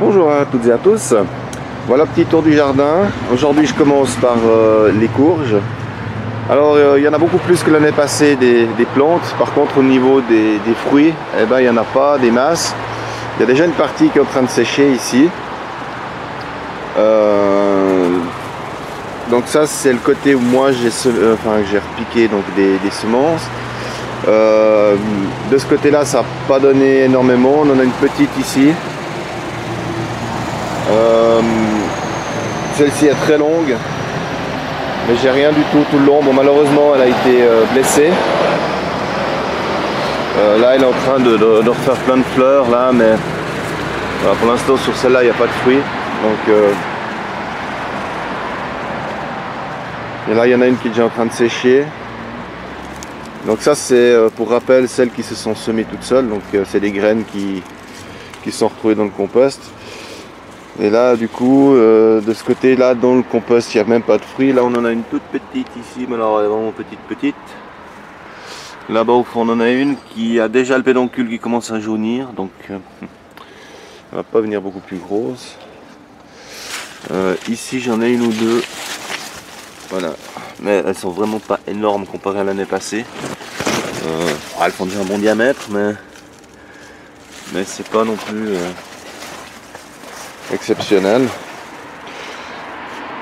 Bonjour à toutes et à tous. Voilà, petit tour du jardin. Aujourd'hui je commence par les courges. Alors il y en a beaucoup plus que l'année passée des plantes. Par contre au niveau des fruits, eh ben, il n'y en a pas des masses. Il y a déjà une partie qui est en train de sécher ici. Donc ça c'est le côté où moi j'ai repiqué donc des semences. De ce côté là ça n'a pas donné énormément. On en a une petite ici. Celle-ci est très longue, mais j'ai rien du tout le long. Bon, malheureusement elle a été blessée. Là elle est en train de refaire plein de fleurs là, mais voilà, pour l'instant sur celle-là il n'y a pas de fruits. Donc et là il y en a une qui est déjà en train de sécher. Donc ça c'est pour rappel celles qui se sont semées toutes seules. Donc c'est des graines qui sont retrouvées dans le compost. Et là du coup de ce côté là dans le compost il n'y a même pas de fruits. Là on en a une toute petite ici, mais alors elle est vraiment petite. Là-bas au fond on en a une qui a déjà le pédoncule qui commence à jaunir, donc elle va pas venir beaucoup plus grosse. Ici j'en ai une ou deux, voilà, mais elles sont vraiment pas énormes comparées à l'année passée. Elles font déjà un bon diamètre, mais c'est pas non plus exceptionnel.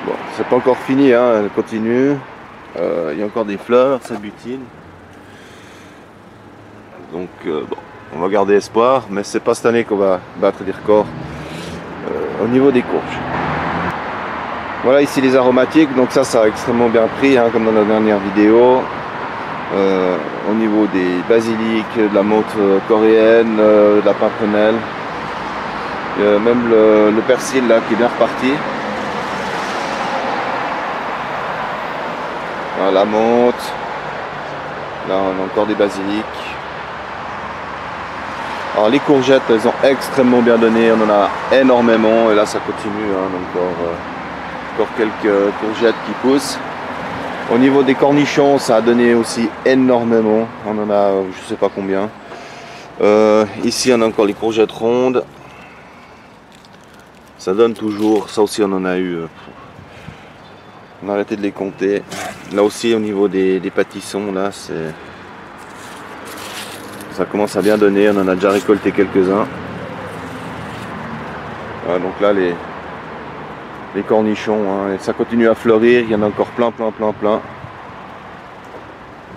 Bon, c'est pas encore fini, hein, elle continue. Il y a encore des fleurs, ça butine. Donc bon, on va garder espoir, mais c'est pas cette année qu'on va battre des records au niveau des courges. Voilà ici les aromatiques, donc ça a extrêmement bien pris, hein, comme dans la dernière vidéo. Au niveau des basiliques, de la menthe coréenne, de la pimprenelle. Même le persil là qui est bien reparti. Voilà, la menthe. Là on a encore des basiliques. Alors les courgettes elles ont extrêmement bien donné, on en a énormément et là ça continue, hein, encore quelques courgettes qui poussent. Au niveau des cornichons ça a donné aussi énormément, on en a je sais pas combien. Ici on a encore les courgettes rondes. Ça donne toujours, ça aussi on en a eu, on a arrêté de les compter. Là aussi au niveau des pâtissons, là ça commence à bien donner, on en a déjà récolté quelques-uns. Voilà, donc là les cornichons, hein, et ça continue à fleurir, il y en a encore plein.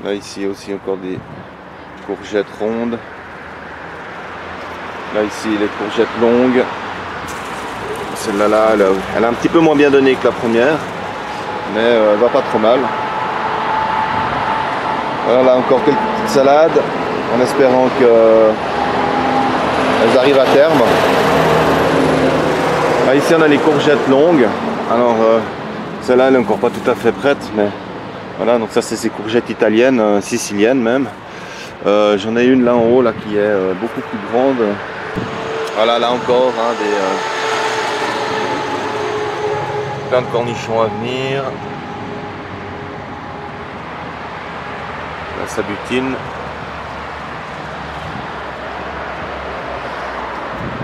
Là ici aussi encore des courgettes rondes. Là ici les courgettes longues. Celle-là, elle a un petit peu moins bien donné que la première, mais elle va pas trop mal. Voilà, là encore quelques petites salades, en espérant qu'elles arrivent à terme. Là, ici on a les courgettes longues. Alors celle-là elle est encore pas tout à fait prête, mais voilà, donc ça c'est ces courgettes italiennes, siciliennes même. J'en ai une là en haut là qui est beaucoup plus grande. Voilà, là encore hein, plein de cornichons à venir. Là ça butine.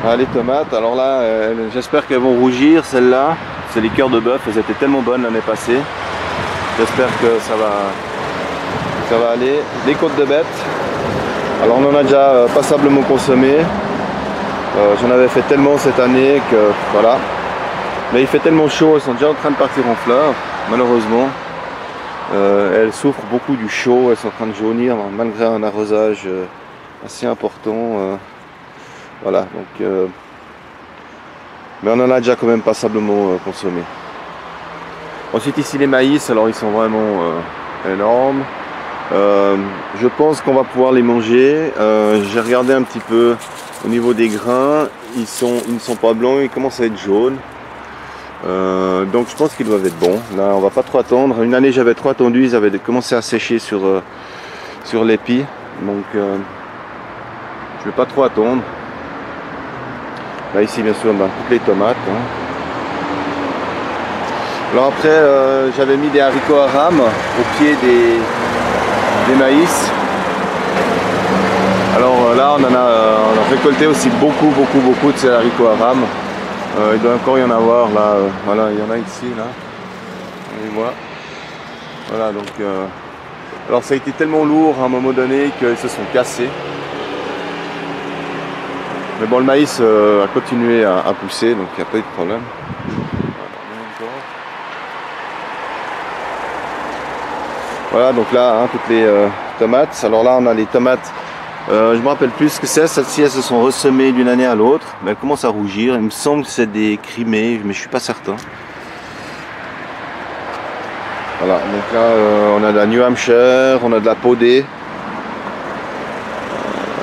Ah, les tomates, alors là j'espère qu'elles vont rougir. Celles-là, c'est les cœurs de bœuf, elles étaient tellement bonnes l'année passée. J'espère que ça va aller. Les côtes de bête, alors on en a déjà passablement consommé. J'en avais fait tellement cette année que voilà. Mais il fait tellement chaud, elles sont déjà en train de partir en fleurs, malheureusement. Elles souffrent beaucoup du chaud, elles sont en train de jaunir malgré un arrosage assez important. Voilà, donc mais on en a déjà quand même passablement consommé. Ensuite ici les maïs, alors ils sont vraiment énormes. Je pense qu'on va pouvoir les manger. J'ai regardé un petit peu au niveau des grains, ils ne sont pas blancs, ils commencent à être jaunes. Donc je pense qu'ils doivent être bons. Là on va pas trop attendre. Une année j'avais trop attendu, ils avaient commencé à sécher sur l'épi. Donc je vais pas trop attendre. Là ici bien sûr toutes les tomates. Hein. Alors après j'avais mis des haricots à rames au pied des maïs. Alors là on a récolté aussi beaucoup de ces haricots à rames. Il doit encore y en avoir là, voilà, il y en a ici, là, on les voit. Voilà, donc, alors ça a été tellement lourd à un moment donné qu'ils se sont cassés. Mais bon, le maïs a continué à pousser, donc il n'y a pas eu de problème. Voilà, donc là, hein, toutes les tomates. Alors là, on a les tomates. Je me rappelle plus ce que c'est. Celles-ci, elles se sont ressemées d'une année à l'autre. Mais elles commencent à rougir. Il me semble que c'est des crimées, mais je suis pas certain. Voilà, donc là, on a de la New Hampshire, on a de la Podé.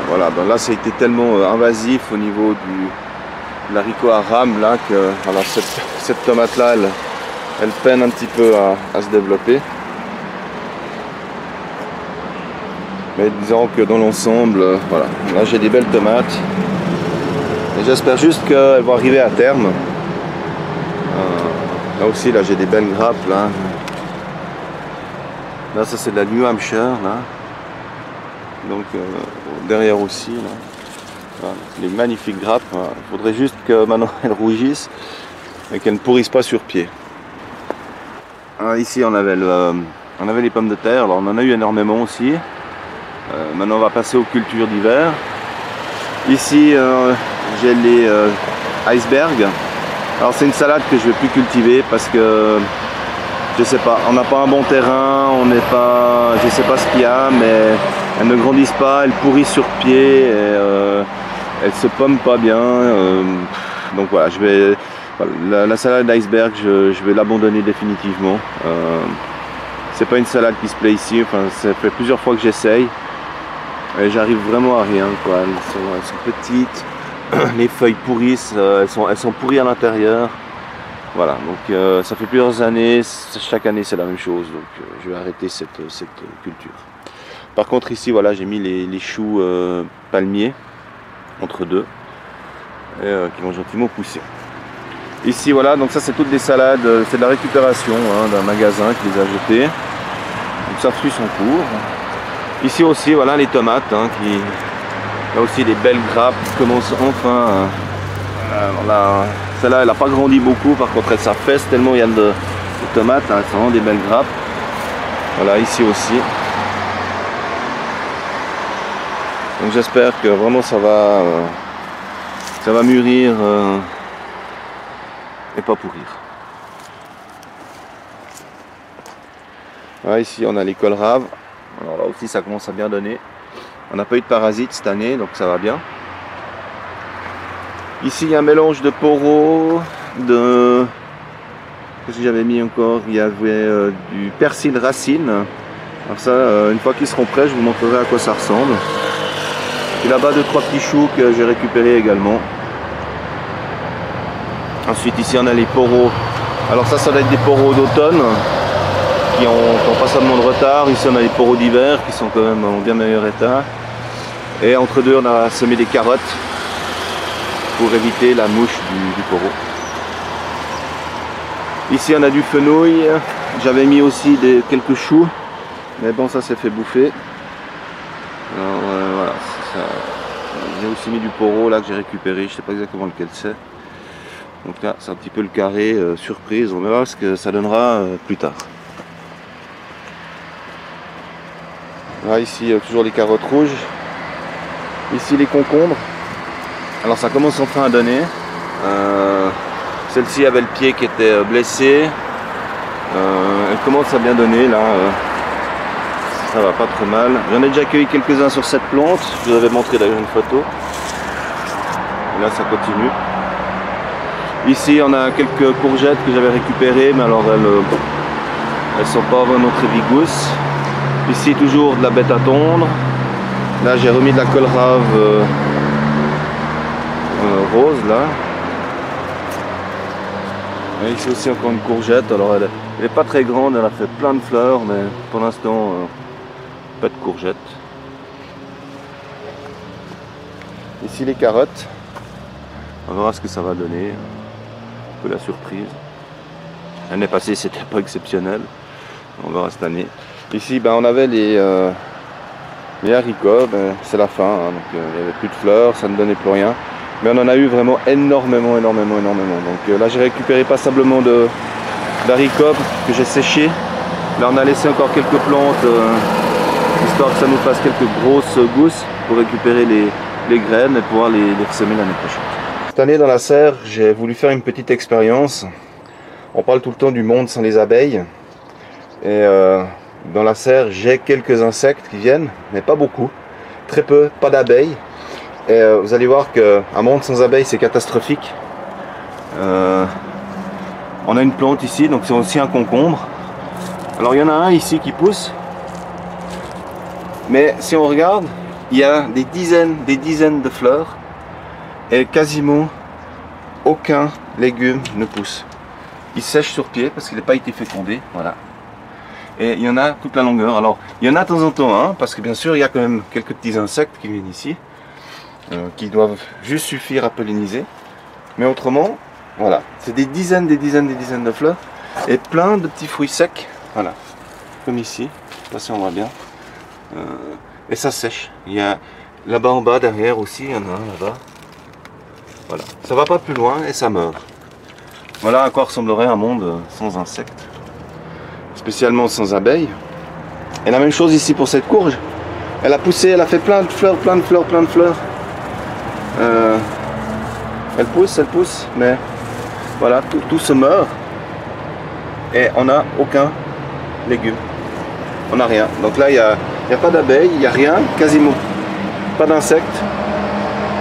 Voilà, ben là, ça a été tellement invasif au niveau de l'haricot à rame là que voilà, cette tomate-là, elle peine un petit peu à se développer. Mais disons que dans l'ensemble, voilà, là j'ai des belles tomates. Et j'espère juste qu'elles vont arriver à terme. Là aussi, là j'ai des belles grappes là. Là, ça c'est de la New Hampshire là. Donc derrière aussi là. Voilà, les magnifiques grappes. Voilà. Il faudrait juste que maintenant elles rougissent et qu'elles ne pourrissent pas sur pied. Alors, ici on avait les pommes de terre. Alors on en a eu énormément aussi. Maintenant on va passer aux cultures d'hiver. Ici j'ai les icebergs. Alors c'est une salade que je ne vais plus cultiver parce que je sais pas, on n'a pas un bon terrain, on n'est pas, je sais pas ce qu'il y a, mais elles ne grandissent pas, elles pourrissent sur pied, et, elles se pomment pas bien. Donc voilà, la salade d'iceberg, je vais l'abandonner définitivement. C'est pas une salade qui se plaît ici. Enfin, ça fait plusieurs fois que j'essaye et j'arrive vraiment à rien, quoi. Elles sont petites, les feuilles pourrissent, elles sont pourries à l'intérieur. Voilà, donc ça fait plusieurs années, chaque année c'est la même chose, donc je vais arrêter cette culture. Par contre ici, voilà, j'ai mis les choux palmiers entre deux qui vont gentiment pousser. Ici, voilà, donc ça c'est toutes des salades, c'est de la récupération hein, d'un magasin qui les a jetées. Donc ça suit son cours. Ici aussi, voilà, les tomates, hein, là aussi des belles grappes qui commencent enfin. Celle-là, elle n'a pas grandi beaucoup, par contre elle s'affaisse tellement il y a de tomates, hein, elles sont vraiment des belles grappes. Voilà, ici aussi. Donc j'espère que vraiment ça va mûrir et pas pourrir. Voilà, ici on a les kohlrabi. Alors là aussi ça commence à bien donner. On n'a pas eu de parasites cette année, donc ça va bien. Ici il y a un mélange de poros, qu'est-ce que j'avais mis encore? Il y avait du persil racine. Alors ça, une fois qu'ils seront prêts, je vous montrerai à quoi ça ressemble. Et là-bas 2-3 petits choux que j'ai récupérés également. Ensuite ici on a les poros. Alors ça doit être des poros d'automne qui ont pas seulement de retard. Ici on a les poros d'hiver qui sont quand même en bien meilleur état. Et entre deux on a semé des carottes pour éviter la mouche du poro. Ici on a du fenouil. J'avais mis aussi quelques choux. Mais bon, ça s'est fait bouffer. Alors voilà. J'ai aussi mis du poro là que j'ai récupéré. Je sais pas exactement lequel c'est. Donc là c'est un petit peu le carré surprise. On verra ce que ça donnera plus tard. Là ici toujours les carottes rouges. Ici les concombres. Alors ça commence enfin à donner. Celle-ci avait le pied qui était blessé. Elle commence à bien donner là. Ça va pas trop mal. J'en ai déjà cueilli quelques-uns sur cette plante. Je vous avais montré d'ailleurs une photo. Et là ça continue. Ici on a quelques courgettes que j'avais récupérées, mais alors elles sont pas vraiment très vigousses. Ici toujours de la bête à tondre. Là j'ai remis de la kohlrabi rose là. Et ici aussi encore une courgette. Alors elle n'est pas très grande, elle a fait plein de fleurs, mais pour l'instant pas de courgettes. Ici les carottes. On verra ce que ça va donner. Un peu la surprise. L'année passée c'était pas exceptionnel. On verra cette année. Ici ben, on avait les haricots, ben, c'est la fin, hein, donc il n'y avait plus de fleurs, ça ne donnait plus rien. Mais on en a eu vraiment énormément. Donc là j'ai récupéré passablement d'haricots que j'ai séché. Là on a laissé encore quelques plantes, histoire que ça nous fasse quelques grosses gousses pour récupérer les graines et pouvoir les ressemer l'année prochaine. Cette année dans la serre, j'ai voulu faire une petite expérience. On parle tout le temps du monde sans les abeilles. Et dans la serre, j'ai quelques insectes qui viennent, mais pas beaucoup. Très peu, pas d'abeilles. Et vous allez voir qu'un monde sans abeilles, c'est catastrophique. On a une plante ici, donc c'est aussi un concombre. Alors il y en a un ici qui pousse. Mais si on regarde, il y a des dizaines de fleurs. Et quasiment aucun légume ne pousse. Il sèche sur pied parce qu'il n'a pas été fécondé. Voilà. Et il y en a toute la longueur. Alors il y en a de temps en temps, hein, parce que bien sûr il y a quand même quelques petits insectes qui viennent ici. Qui doivent juste suffire à polliniser. Mais autrement, voilà, c'est des dizaines de fleurs et plein de petits fruits secs, voilà, comme ici, je sais pas si on voit bien. Et ça sèche. Il y a là-bas en bas, derrière aussi, il y en a un là-bas. Voilà, ça va pas plus loin et ça meurt. Voilà à quoi ressemblerait un monde sans insectes, spécialement sans abeilles. Et la même chose ici pour cette courge. Elle a poussé, elle a fait plein de fleurs. Elle pousse, mais voilà, tout se meurt et on n'a aucun légume, on n'a rien. Donc là il n'y a pas d'abeilles, il n'y a rien, quasiment pas d'insectes,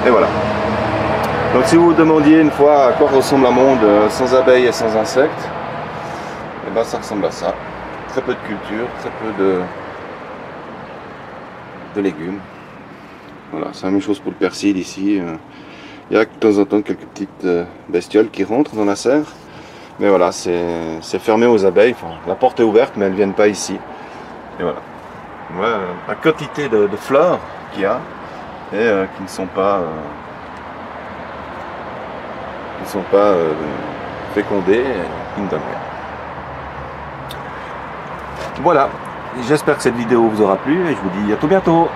et voilà. Donc si vous vous demandiez une fois à quoi ressemble un monde sans abeilles et sans insectes, et ben ça ressemble à ça. Très peu de culture, très peu de légumes. Voilà, c'est la même chose pour le persil ici. Il y a de temps en temps quelques petites bestioles qui rentrent dans la serre. Mais voilà, c'est fermé aux abeilles. Enfin, la porte est ouverte, mais elles ne viennent pas ici. Et voilà. Voilà la quantité de fleurs qu'il y a et qui ne sont pas, fécondées et qui ne donnent rien. Voilà. J'espère que cette vidéo vous aura plu et je vous dis à tout bientôt.